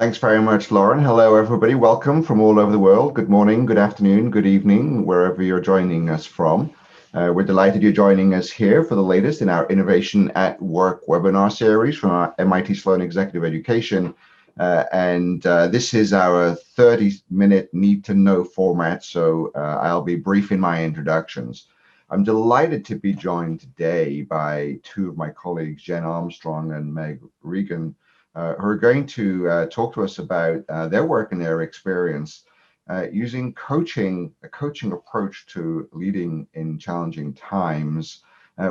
Thanks very much, Lauren. Hello, everybody. Welcome from all over the world. Good morning, good afternoon, good evening, wherever you're joining us from. We're delighted you're joining us here for the latest in our Innovation at Work webinar series from our MIT Sloan Executive Education. This is our 30-minute need-to-know format, so I'll be brief in my introductions. I'm delighted to be joined today by two of my colleagues, Jen Armstrong and Meg Regan, who are going to talk to us about their work and their experience using a coaching approach to leading in challenging times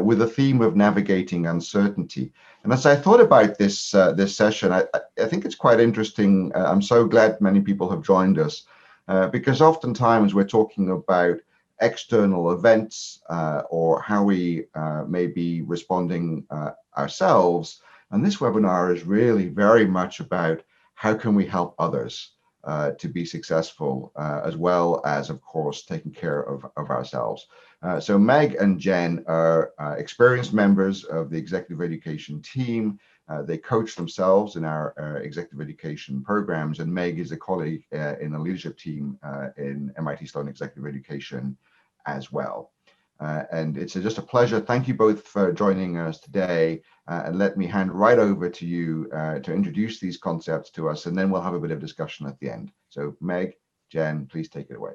with a theme of navigating uncertainty. And as I thought about this session, I think it's quite interesting. I'm so glad many people have joined us because oftentimes we're talking about external events or how we may be responding ourselves. And this webinar is really very much about how can we help others to be successful, as well as, of course, taking care of ourselves. So Meg and Jen are experienced members of the executive education team. They coach themselves in our executive education programs, and Meg is a colleague in the leadership team in MIT Sloan Executive Education as well. And it's just a pleasure. Thank you both for joining us today. And let me hand right over to you to introduce these concepts to us, and then we'll have a bit of discussion at the end. So Meg, Jen, please take it away.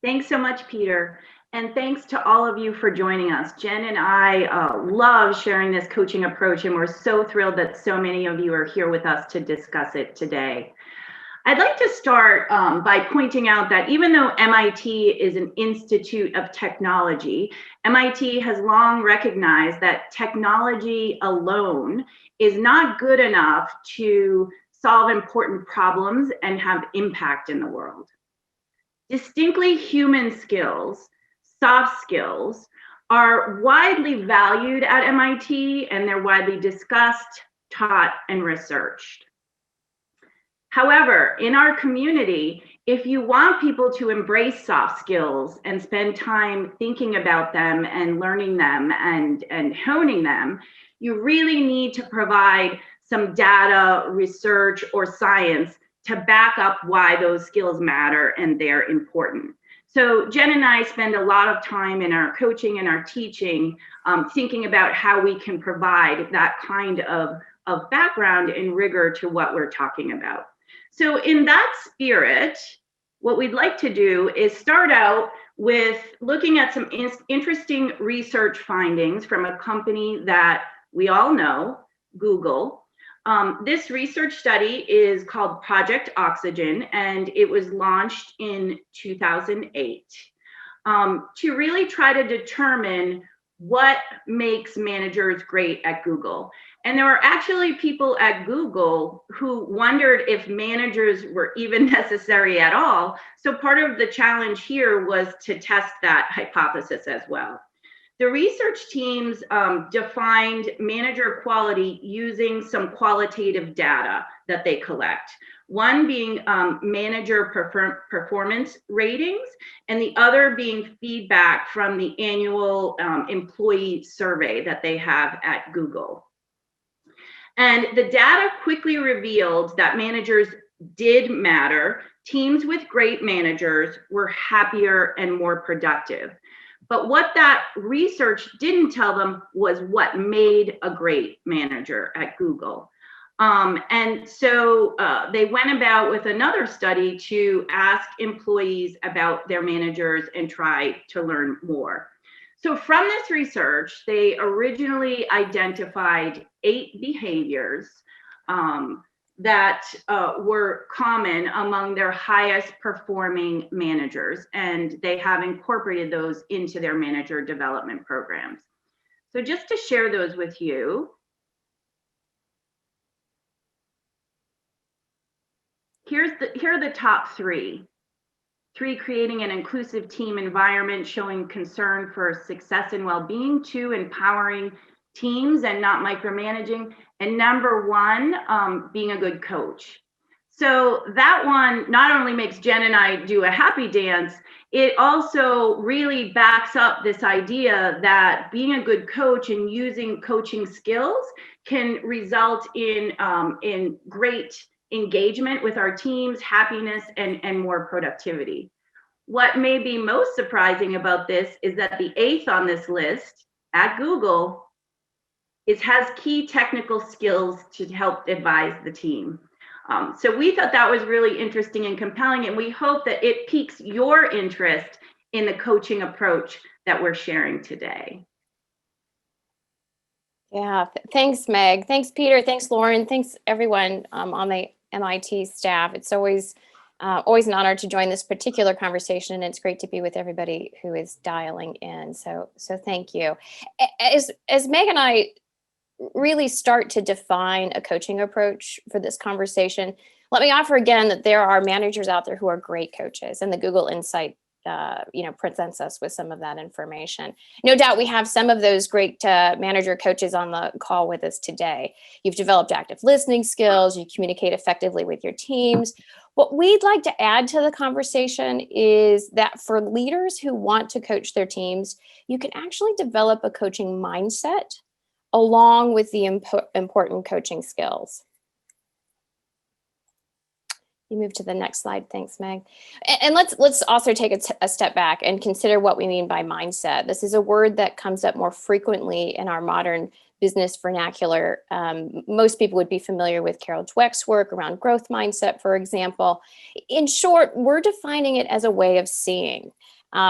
Thanks so much, Peter. And thanks to all of you for joining us. Jen and I love sharing this coaching approach, and we're so thrilled that so many of you are here with us to discuss it today. I'd like to start by pointing out that even though MIT is an institute of technology, MIT has long recognized that technology alone is not good enough to solve important problems and have impact in the world. Distinctly human skills, soft skills, are widely valued at MIT, and they're widely discussed, taught, and researched. However, in our community, if you want people to embrace soft skills and spend time thinking about them and learning them and honing them, you really need to provide some data, research, or science to back up why those skills matter and they're important. So Jen and I spend a lot of time in our coaching and our teaching thinking about how we can provide that kind of background and rigor to what we're talking about. So in that spirit, what we'd like to do is start out with looking at some interesting research findings from a company that we all know, Google. This research study is called Project Oxygen, and it was launched in 2008 to really try to determine what makes managers great at Google. And there were actually people at Google who wondered if managers were even necessary at all. So part of the challenge here was to test that hypothesis as well. The research teams defined manager quality using some qualitative data that they collect. One being manager performance ratings, and the other being feedback from the annual employee survey that they have at Google. And the data quickly revealed that managers did matter. Teams with great managers were happier and more productive. But what that research didn't tell them was what made a great manager at Google. And so they went about with another study to ask employees about their managers and try to learn more. So from this research, they originally identified 8 behaviors that were common among their highest performing managers, and they have incorporated those into their manager development programs. So just to share those with you, here are the top 3. 3, creating an inclusive team environment, showing concern for success and well-being. 2, empowering teams and not micromanaging. And number 1, being a good coach. So that one not only makes Jen and I do a happy dance, it also really backs up this idea that being a good coach and using coaching skills can result in great engagement with our teams, happiness, and more productivity. What may be most surprising about this is that the eighth on this list at Google has key technical skills to help advise the team. So we thought that was really interesting and compelling, and we hope that it piques your interest in the coaching approach that we're sharing today. Yeah, thanks, Meg. Thanks, Peter. Thanks, Lauren. Thanks, everyone on the MIT staff. It's always an honor to join this particular conversation, and it's great to be with everybody who is dialing in. So thank you. As Meg and I really start to define a coaching approach for this conversation, let me offer again that there are managers out there who are great coaches, and the Google Insight presents us with some of that information. No doubt we have some of those great manager coaches on the call with us today. You've developed active listening skills, you communicate effectively with your teams. What we'd like to add to the conversation is that for leaders who want to coach their teams, you can actually develop a coaching mindset along with the important coaching skills. You move to the next slide. Thanks, Meg. And let's also take a step back and consider what we mean by mindset. This is a word that comes up more frequently in our modern business vernacular. Most people would be familiar with Carol Dweck's work around growth mindset, for example. In short, we're defining it as a way of seeing.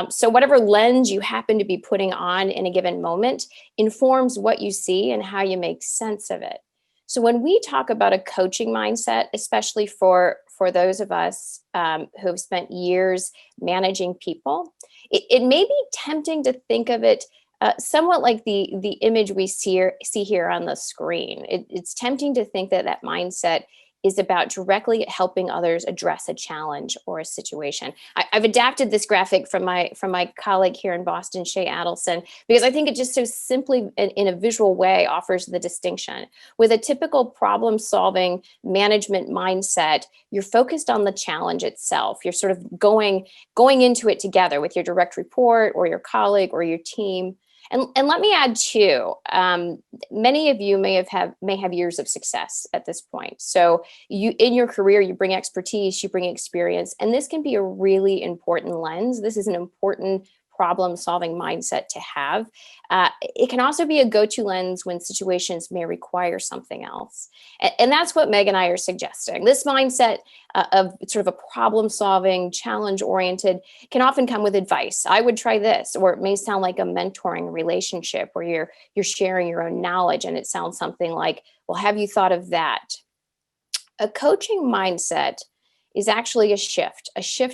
So whatever lens you happen to be putting on in a given moment informs what you see and how you make sense of it. So when we talk about a coaching mindset, especially for those of us who have spent years managing people, it may be tempting to think of it somewhat like the image we see here on the screen. It's tempting to think that mindset is about directly helping others address a challenge or a situation. I've adapted this graphic from my colleague here in Boston, Shay Adelson, because I think it just so simply in a visual way offers the distinction. With a typical problem-solving management mindset, you're focused on the challenge itself. You're sort of going into it together with your direct report or your colleague or your team. And let me add too, many of you may have years of success at this point. So you in your career, you bring expertise, you bring experience, and this can be a really important lens. This is an important problem-solving mindset to have. It can also be a go-to lens when situations may require something else. And that's what Meg and I are suggesting. This mindset of sort of a problem-solving, challenge-oriented can often come with advice. I would try this, or it may sound like a mentoring relationship where you're sharing your own knowledge, and it sounds something like, well, have you thought of that? A coaching mindset is actually a shift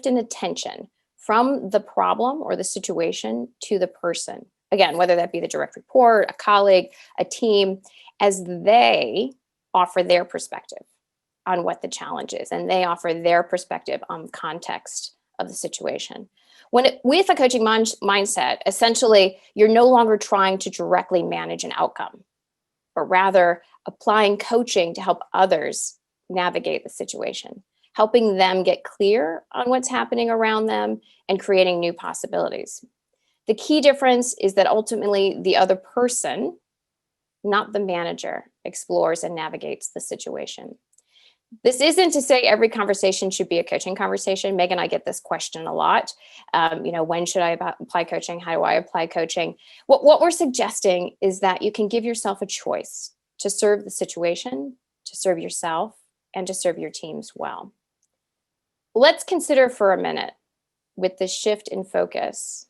in attention from the problem or the situation to the person. Again, whether that be the direct report, a colleague, a team, as they offer their perspective on what the challenge is, and they offer their perspective on the context of the situation. With a coaching mindset, essentially, you're no longer trying to directly manage an outcome, but rather applying coaching to help others navigate the situation, helping them get clear on what's happening around them and creating new possibilities. The key difference is that ultimately the other person, not the manager, explores and navigates the situation. This isn't to say every conversation should be a coaching conversation. Meg and I get this question a lot. When should I apply coaching? How do I apply coaching? What we're suggesting is that you can give yourself a choice to serve the situation, to serve yourself, and to serve your teams well. Let's consider for a minute, with the shift in focus,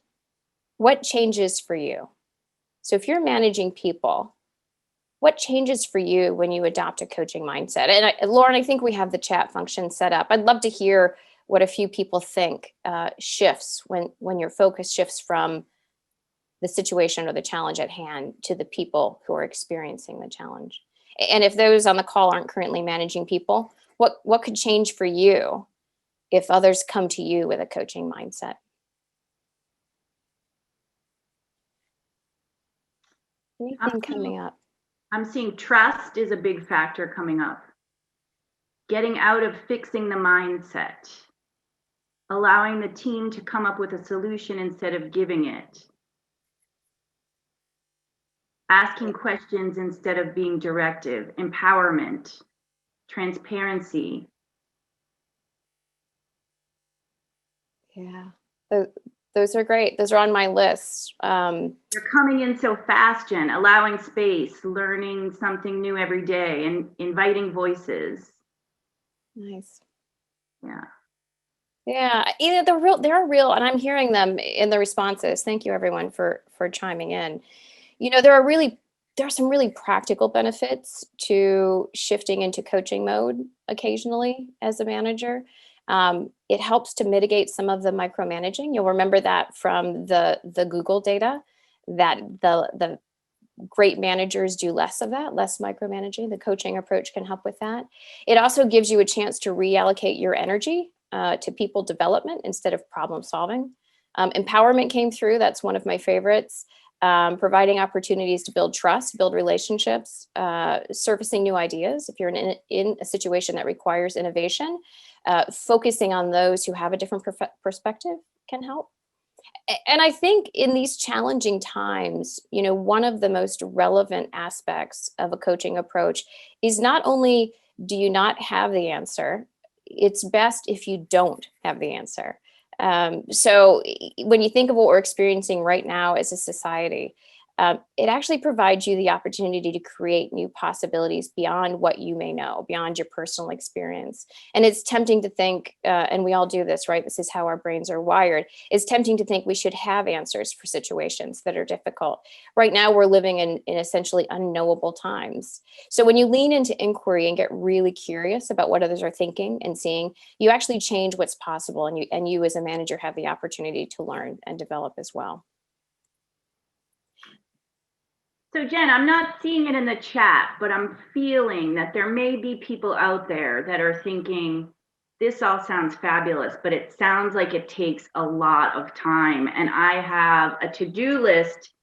what changes for you? So if you're managing people, what changes for you when you adopt a coaching mindset? And Lauren, I think we have the chat function set up. I'd love to hear what a few people think shifts when your focus shifts from the situation or the challenge at hand to the people who are experiencing the challenge. And if those on the call aren't currently managing people, what could change for you if others come to you with a coaching mindset? Anything coming up? I'm seeing trust is a big factor coming up. getting out of fixing the mindset, allowing the team to come up with a solution instead of giving it, asking questions instead of being directive, empowerment, transparency. Yeah, those are great. Those are on my list. You're coming in so fast, Jen, allowing space, learning something new every day, and inviting voices. Nice. Yeah. Yeah, they're real, and I'm hearing them in the responses. Thank you everyone for chiming in. There are some really practical benefits to shifting into coaching mode occasionally as a manager. It helps to mitigate some of the micromanaging. You'll remember that from the Google data, that the great managers do less of that, less micromanaging. The coaching approach can help with that. It also gives you a chance to reallocate your energy to people development instead of problem solving. Empowerment came through. That's one of my favorites. Providing opportunities to build trust, build relationships, surfacing new ideas. If you're in a situation that requires innovation, focusing on those who have a different perspective can help. And I think in these challenging times, one of the most relevant aspects of a coaching approach is not only do you not have the answer, it's best if you don't have the answer. So when you think of what we're experiencing right now as a society, it actually provides you the opportunity to create new possibilities beyond what you may know, beyond your personal experience. And it's tempting to think, and we all do this, right? This is how our brains are wired. It's tempting to think we should have answers for situations that are difficult. Right now, we're living in essentially unknowable times. So when you lean into inquiry and get really curious about what others are thinking and seeing, you actually change what's possible, and you as a manager have the opportunity to learn and develop as well. So Jen, I'm not seeing it in the chat, but I'm feeling that there may be people out there that are thinking, this all sounds fabulous, but it sounds like it takes a lot of time. And I have a to-do list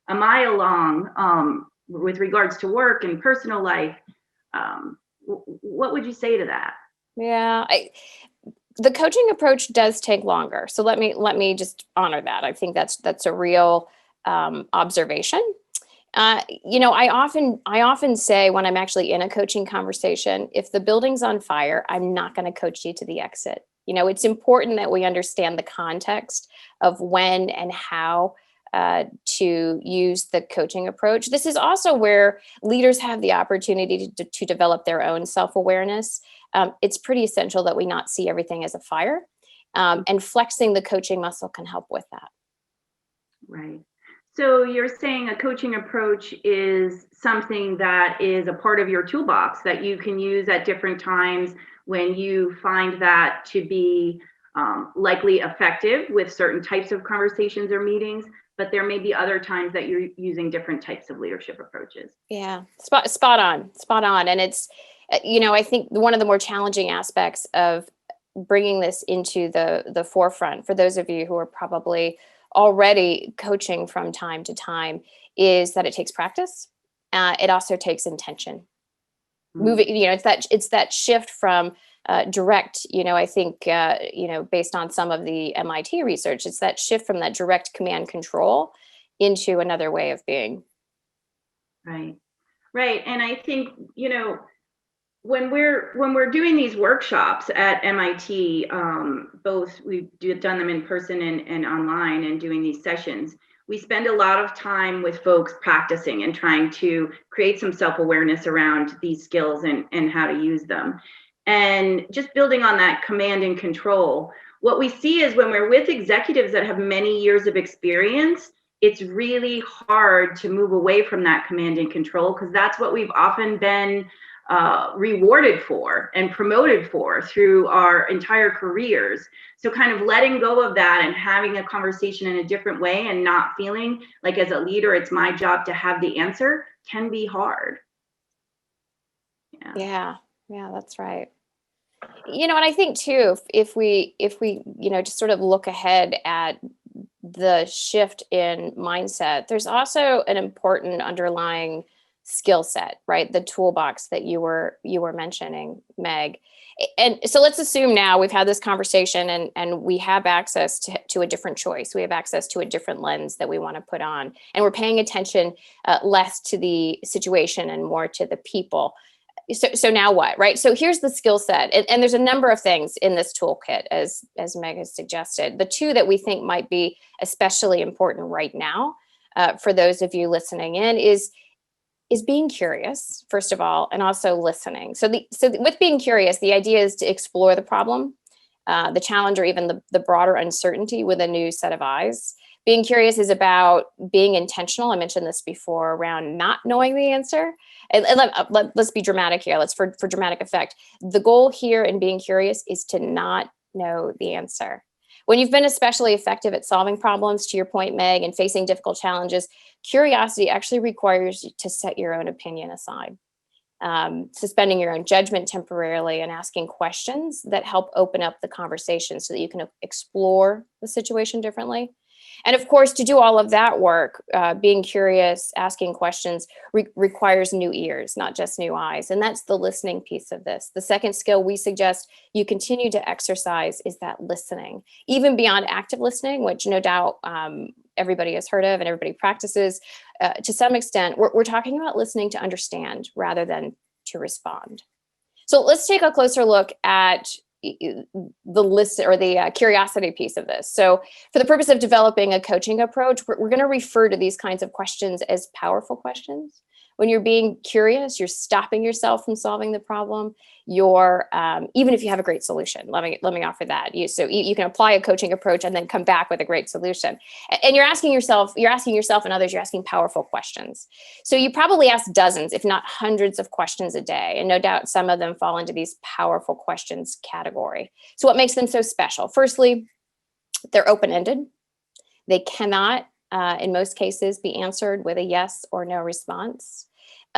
a mile long with regards to work and personal life. What would you say to that? Yeah, the coaching approach does take longer. So let me just honor that. I think that's a real observation. I often say when I'm actually in a coaching conversation, if the building's on fire, I'm not going to coach you to the exit. It's important that we understand the context of when and how to use the coaching approach. This is also where leaders have the opportunity to develop their own self-awareness. It's pretty essential that we not see everything as a fire, and flexing the coaching muscle can help with that. Right. So you're saying a coaching approach is something that is a part of your toolbox that you can use at different times when you find that to be likely effective with certain types of conversations or meetings, but there may be other times that you're using different types of leadership approaches. Yeah, spot on. And it's, I think one of the more challenging aspects of bringing this into the forefront for those of you who are probably already coaching from time to time is that it takes practice. It also takes intention. Moving, it's that shift from direct, I think, based on some of the MIT research, it's that shift from that direct command control into another way of being. Right. And I think, when we're doing these workshops at MIT, both we've done them in person and online and doing these sessions, we spend a lot of time with folks practicing and trying to create some self-awareness around these skills and how to use them. And just building on that command and control, what we see is when we're with executives that have many years of experience, it's really hard to move away from that command and control, because that's what we've often been rewarded for and promoted for through our entire careers. So kind of letting go of that and having a conversation in a different way and not feeling like as a leader it's my job to have the answer can be hard. Yeah, that's right. And I think too, if we just sort of look ahead at the shift in mindset, there's also an important underlying skill set, right? The toolbox that you were mentioning, Meg. And so let's assume now we've had this conversation and we have access to a different choice. We have access to a different lens that we want to put on, and we're paying attention less to the situation and more to the people. So now what, right? So here's the skill set, and there's a number of things in this toolkit, as Meg has suggested. The two that we think might be especially important right now for those of you listening in is being curious, first of all, and also listening. So with being curious, the idea is to explore the problem, the challenge, or even the broader uncertainty with a new set of eyes. Being curious is about being intentional. I mentioned this before around not knowing the answer. And let's be dramatic here. Let's for dramatic effect. The goal here in being curious is to not know the answer. When you've been especially effective at solving problems, to your point, Meg, and facing difficult challenges, curiosity actually requires you to set your own opinion aside, suspending your own judgment temporarily and asking questions that help open up the conversation so that you can explore the situation differently. And of course, to do all of that work, being curious, asking questions requires new ears, not just new eyes. And that's the listening piece of this. The second skill we suggest you continue to exercise is that listening, even beyond active listening, which no doubt everybody has heard of and everybody practices to some extent. We're talking about listening to understand rather than to respond. So let's take a closer look at the list or the curiosity piece of this. So for the purpose of developing a coaching approach, we're going to refer to these kinds of questions as powerful questions. When you're being curious, you're stopping yourself from solving the problem. You're even if you have a great solution, let me offer that. So you can apply a coaching approach and then come back with a great solution. And you're asking yourself and others, you're asking powerful questions. So you probably ask dozens, if not hundreds of questions a day. And no doubt some of them fall into these powerful questions category. So what makes them so special? Firstly, they're open-ended. They cannot, in most cases, be answered with a yes or no response.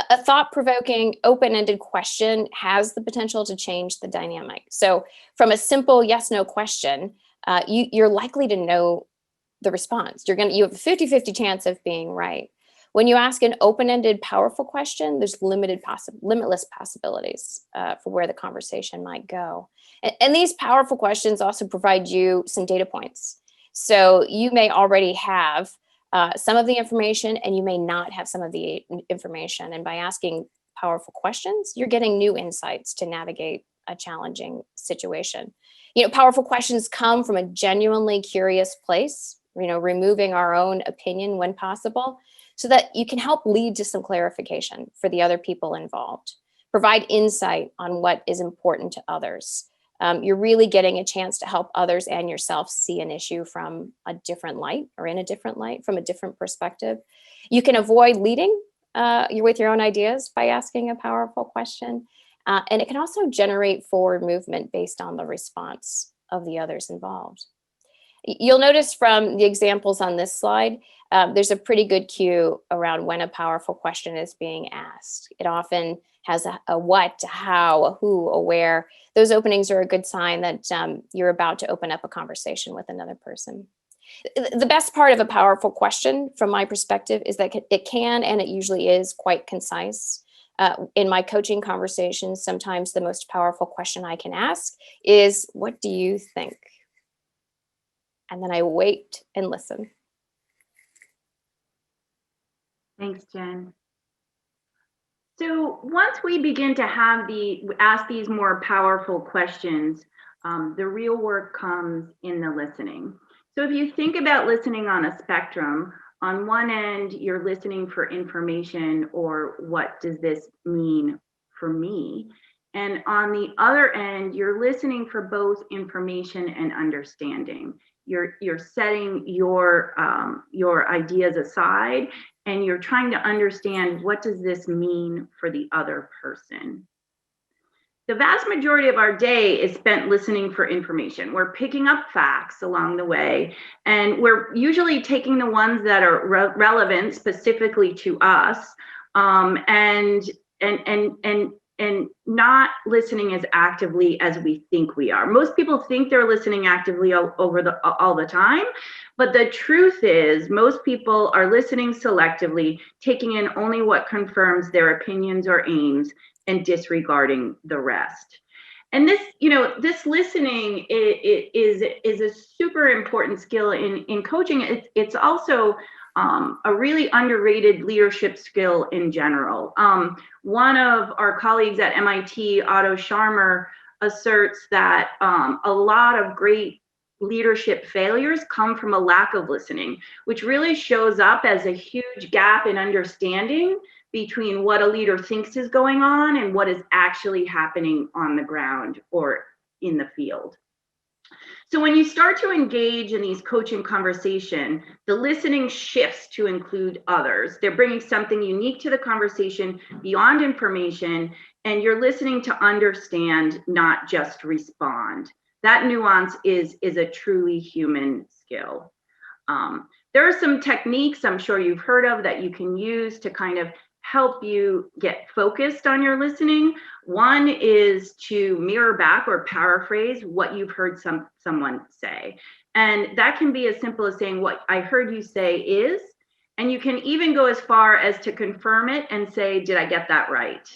A thought-provoking, open-ended question has the potential to change the dynamic. So from a simple yes-no question, you're likely to know the response. You have a 50-50 chance of being right. When you ask an open-ended, powerful question, there's limitless possibilities for where the conversation might go. And these powerful questions also provide you some data points. So you may already have some of the information, and you may not have some of the information. And by asking powerful questions, you're getting new insights to navigate a challenging situation. Powerful questions come from a genuinely curious place, removing our own opinion when possible, so that you can help lead to some clarification for the other people involved, provide insight on what is important to others. You're really getting a chance to help others and yourself see an issue from a different light, or in a different light, from a different perspective. You can avoid leading with your own ideas by asking a powerful question. And it can also generate forward movement based on the response of the others involved. You'll notice from the examples on this slide, there's a pretty good cue around when a powerful question is being asked. It often has a what, a how, a who, a where. Those openings are a good sign that you're about to open up a conversation with another person. The best part of a powerful question, from my perspective, is that it can, and it usually is, quite concise. In my coaching conversations, sometimes the most powerful question I can ask is, what do you think? And then I wait and listen. Thanks, Jen. So once we begin to ask these more powerful questions, the real work comes in the listening. So if you think about listening on a spectrum, on one end, you're listening for information, or what does this mean for me? And on the other end, you're listening for both information and understanding. You're setting your ideas aside, and you're trying to understand, what does this mean for the other person? The vast majority of our day is spent listening for information. We're picking up facts along the way, and we're usually taking the ones that are relevant specifically to us, and and not listening as actively as we think we are. Most people think they're listening actively all the time, but the truth is most people are listening selectively, taking in only what confirms their opinions or aims and disregarding the rest. And this, this listening is a super important skill in coaching. It's also a really underrated leadership skill in general. One of our colleagues at MIT, Otto Scharmer, asserts that a lot of great leadership failures come from a lack of listening, which really shows up as a huge gap in understanding between what a leader thinks is going on and what is actually happening on the ground or in the field. So when you start to engage in these coaching conversation, the listening shifts to include others. They're bringing something unique to the conversation beyond information, and you're listening to understand, not just respond. That nuance is a truly human skill. There are some techniques I'm sure you've heard of that you can use to kind of help you get focused on your listening. One is to mirror back or paraphrase what you've heard someone say. And that can be as simple as saying, what I heard you say is, and you can even go as far as to confirm it and say, did I get that right?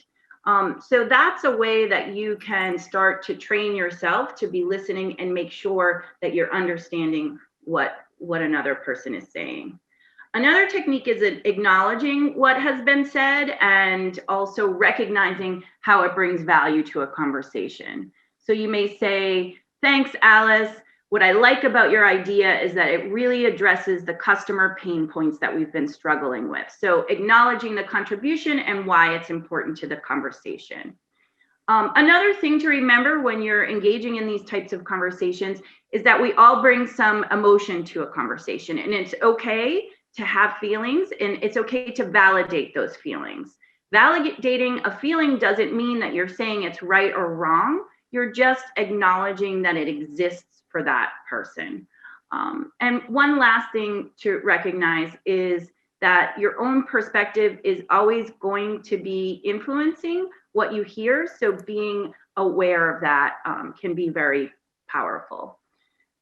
So that's a way that you can start to train yourself to be listening and make sure that you're understanding what another person is saying. Another technique is acknowledging what has been said and also recognizing how it brings value to a conversation. So you may say, thanks, Alice. What I like about your idea is that it really addresses the customer pain points that we've been struggling with. So acknowledging the contribution and why it's important to the conversation. Another thing to remember when you're engaging in these types of conversations is that we all bring some emotion to a conversation, and it's okay to have feelings, and it's okay to validate those feelings. Validating a feeling doesn't mean that you're saying it's right or wrong. You're just acknowledging that it exists for that person. And one last thing to recognize is that your own perspective is always going to be influencing what you hear. So being aware of that can be very powerful.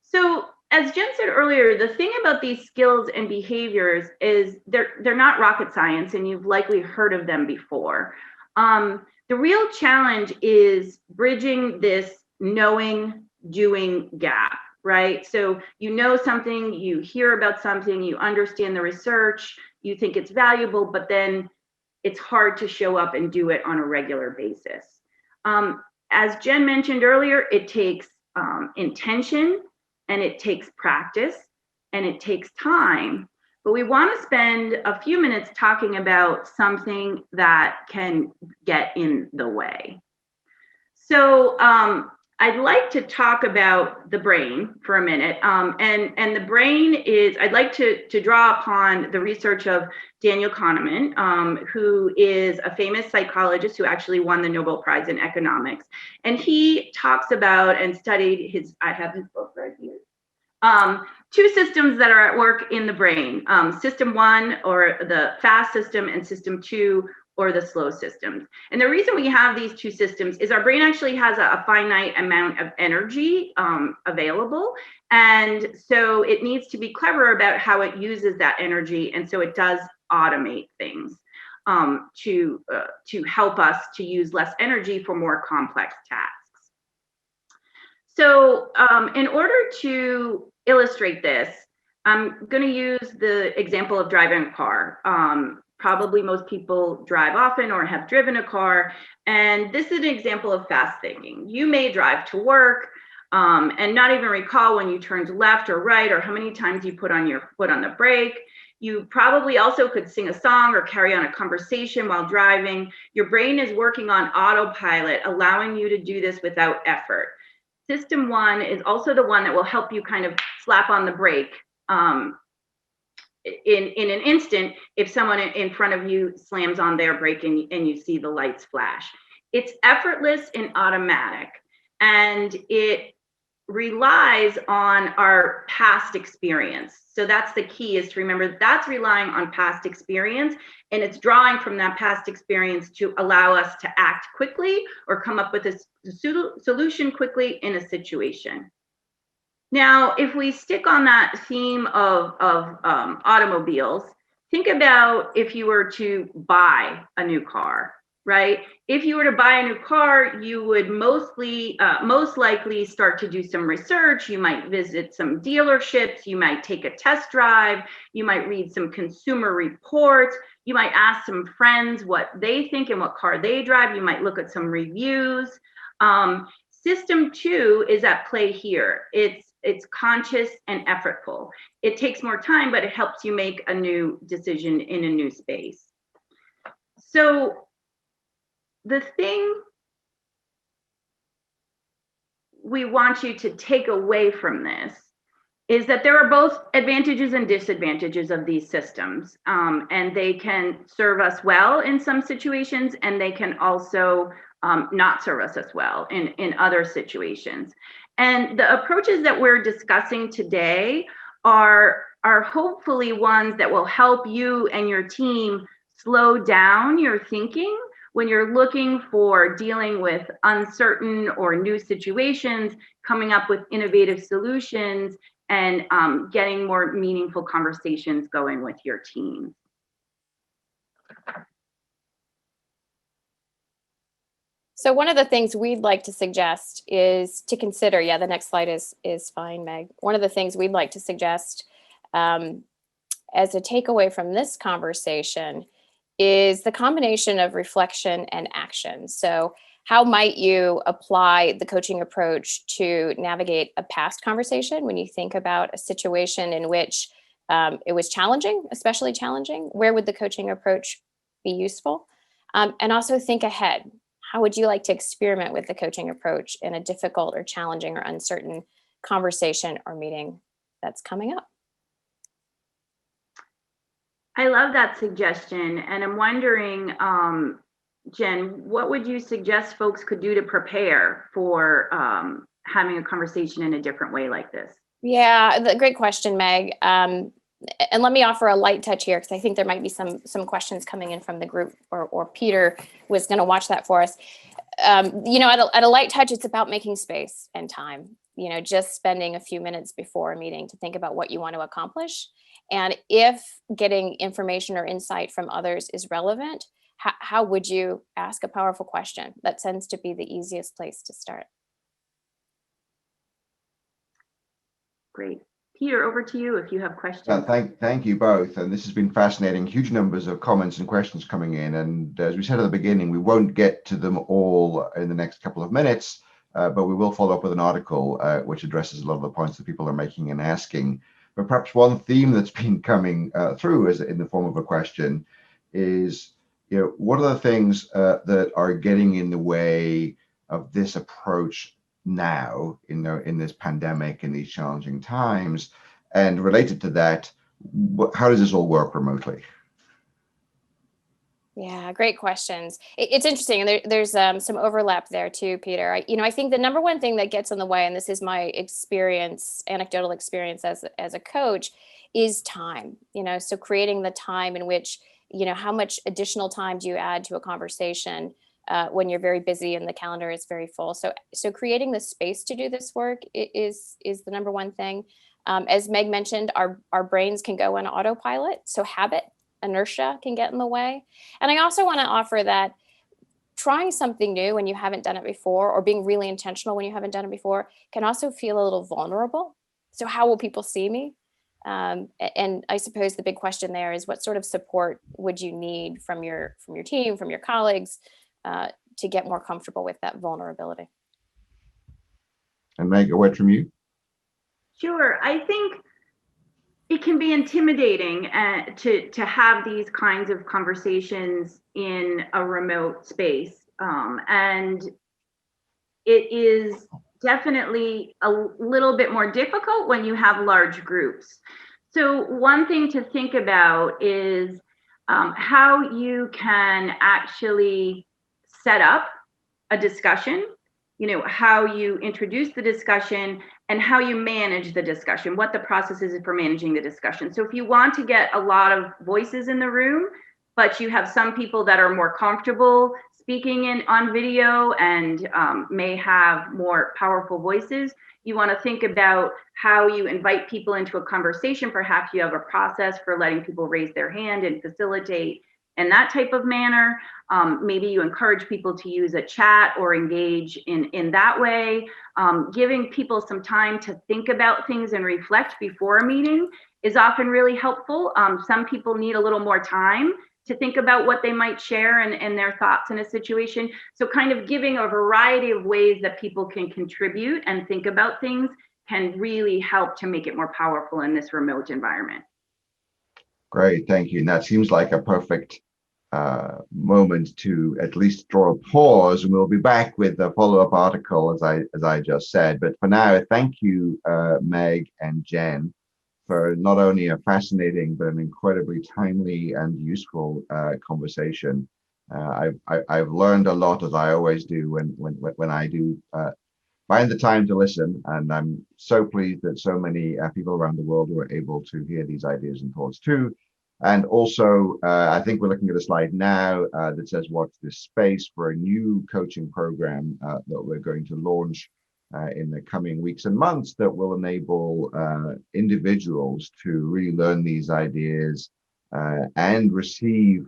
So as Jen said earlier, the thing about these skills and behaviors is they're not rocket science, and you've likely heard of them before. The real challenge is bridging this knowing, doing gap, right? So you know something, you hear about something, you understand the research, you think it's valuable, but then it's hard to show up and do it on a regular basis. As Jen mentioned earlier, it takes intention, and it takes practice, and it takes time. But we want to spend a few minutes talking about something that can get in the way. So I'd like to talk about the brain for a minute. And the brain is, I'd like to draw upon the research of Daniel Kahneman, who is a famous psychologist who actually won the Nobel Prize in economics. And he talks about and studied I have his book right here. Two systems that are at work in the brain, system 1 or the fast system, and system 2 or the slow systems. And the reason we have these two systems is our brain actually has a finite amount of energy available. And so it needs to be clever about how it uses that energy. And so it does automate things to help us to use less energy for more complex tasks. So in order to illustrate this, I'm going to use the example of driving a car. Probably most people drive often or have driven a car. And this is an example of fast thinking. You may drive to work and not even recall when you turned left or right or how many times you put on your foot on the brake. You probably also could sing a song or carry on a conversation while driving. Your brain is working on autopilot, allowing you to do this without effort. System 1 is also the one that will help you kind of slap on the brake in an instant if someone in front of you slams on their brake and you see the lights flash. It's effortless and automatic, and it relies on our past experience. So that's the key, is to remember that's relying on past experience, and it's drawing from that past experience to allow us to act quickly or come up with a solution quickly in a situation. Now, if we stick on that theme of automobiles, think about if you were to buy a new car, right? If you were to buy a new car, you would most likely start to do some research. You might visit some dealerships. You might take a test drive. You might read some consumer reports. You might ask some friends what they think and what car they drive. You might look at some reviews. System 2 is at play here. It's conscious and effortful. It takes more time, but it helps you make a new decision in a new space. So the thing we want you to take away from this is that there are both advantages and disadvantages of these systems. And they can serve us well in some situations, and they can also not serve us as well in other situations. And the approaches that we're discussing today are hopefully ones that will help you and your team slow down your thinking when you're looking for dealing with uncertain or new situations, coming up with innovative solutions, and getting more meaningful conversations going with your team. So one of the things we'd like to suggest is to consider, yeah, the next slide is fine, Meg. One of the things we'd like to suggest as a takeaway from this conversation is the combination of reflection and action. So how might you apply the coaching approach to navigate a past conversation when you think about a situation in which it was challenging, especially challenging? Where would the coaching approach be useful? And also think ahead. How would you like to experiment with the coaching approach in a difficult or challenging or uncertain conversation or meeting that's coming up? I love that suggestion. And I'm wondering, Jen, what would you suggest folks could do to prepare for having a conversation in a different way like this? Yeah, great question, Meg. And let me offer a light touch here, because I think there might be some questions coming in from the group, or Peter was going to watch that for us. You know, at a light touch, it's about making space and time. You know, just spending a few minutes before a meeting to think about what you want to accomplish. And if getting information or insight from others is relevant, how would you ask a powerful question? That tends to be the easiest place to start. Great. Peter, over to you if you have questions. Thank you both. And this has been fascinating. Huge numbers of comments and questions coming in. And as we said at the beginning, we won't get to them all in the next couple of minutes, but we will follow up with an article which addresses a lot of the points that people are making and asking. But perhaps one theme that's been coming through as in the form of a question is, you know, what are the things that are getting in the way of this approach now in this pandemic, in these challenging times? And related to that, how does this all work remotely? Yeah, great questions. It's interesting, and there's some overlap there too, Peter. I think the number one thing that gets in the way, and this is my experience, anecdotal experience as a coach, is time. You know, so creating the time in which, you know, how much additional time do you add to a conversation when you're very busy and the calendar is very full. So creating the space to do this work is the number one thing. As Meg mentioned, our brains can go on autopilot, so habit, inertia can get in the way. And I also want to offer that trying something new when you haven't done it before, or being really intentional when you haven't done it before, can also feel a little vulnerable. So how will people see me? And I suppose the big question there is, what sort of support would you need from your team, from your colleagues, to get more comfortable with that vulnerability? And Meg, a word from you. Sure. I think it can be intimidating to have these kinds of conversations in a remote space. And it is definitely a little bit more difficult when you have large groups. So one thing to think about is how you can actually set up a discussion how you introduce the discussion and how you manage the discussion, what the process is for managing the discussion. So if you want to get a lot of voices in the room, but you have some people that are more comfortable speaking on video and may have more powerful voices, you want to think about how you invite people into a conversation. Perhaps you have a process for letting people raise their hand and facilitate in that type of manner. Maybe you encourage people to use a chat or engage in that way. Giving people some time to think about things and reflect before a meeting is often really helpful. Some people need a little more time to think about what they might share and their thoughts in a situation. So kind of giving a variety of ways that people can contribute and think about things can really help to make it more powerful in this remote environment. Great, thank you. And that seems like a perfect moment to at least draw a pause, and we'll be back with a follow-up article, as I just said. But for now, thank you, Meg and Jen, for not only a fascinating but an incredibly timely and useful conversation. I've learned a lot, as I always do when I do find the time to listen, and I'm so pleased that so many people around the world were able to hear these ideas and thoughts too. And also, I think we're looking at a slide now that says watch this space for a new coaching program that we're going to launch in the coming weeks and months that will enable individuals to really learn these ideas and receive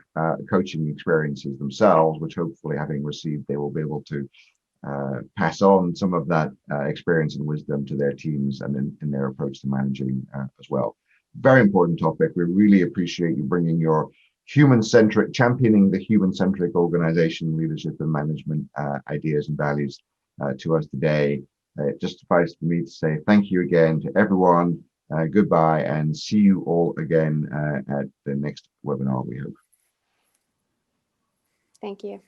coaching experiences themselves, which hopefully, having received, they will be able to pass on some of that experience and wisdom to their teams and in their approach to managing as well. Very important topic. We really appreciate you bringing your human-centric, championing the human-centric organization, leadership, and management ideas and values to us today. It just suffices for me to say thank you again to everyone. Goodbye, and see you all again at the next webinar, we hope. Thank you.